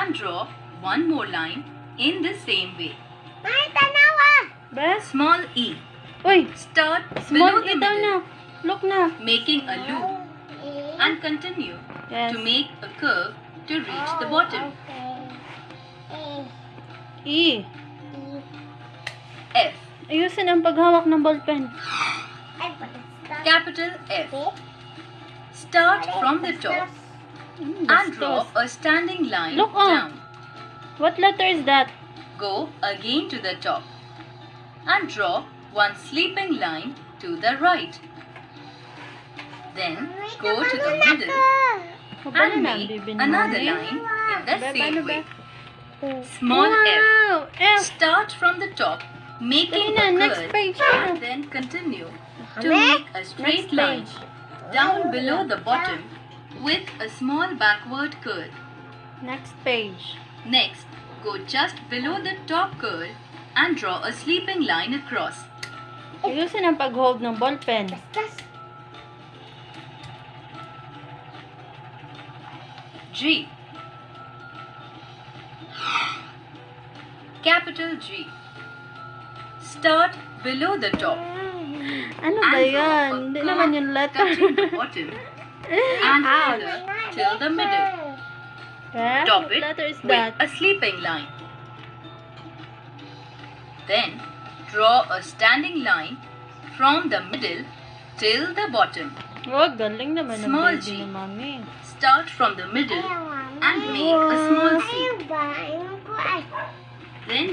and draw one more line in the same way. Best? Small e. Uy! Start Small below the e daw na. middle, Look na. making a loop, and continue Yes. to make a curve to reach the bottom. E. F. Ayusin ang paghawak ng ballpen. Capital F. Start from the top and draw a standing line Look on. down. What letter is that? Go again to the top and draw one sleeping line to the right. Then go to the middle and make another line in the same way. Small Wow! f. Start from the top, making a Next curve, page. and then continue to make a straight Next line page. down below the bottom with a small backward curve. Next page. Next, go just below the top curve and draw a sleeping line across. Ayusin ang pag-hold ng ballpen. G. Capital G. Start below the top Ano ba and draw yan? a Hindi curve naman yung letter. touching the bottom and Ouch. further till the middle. Beth, Top what it letter is with that? a sleeping line. Then draw a standing line from the middle till the bottom. Oh, galing naman ng Small baby G. ni Mami. Start from the middle and make a small C. Then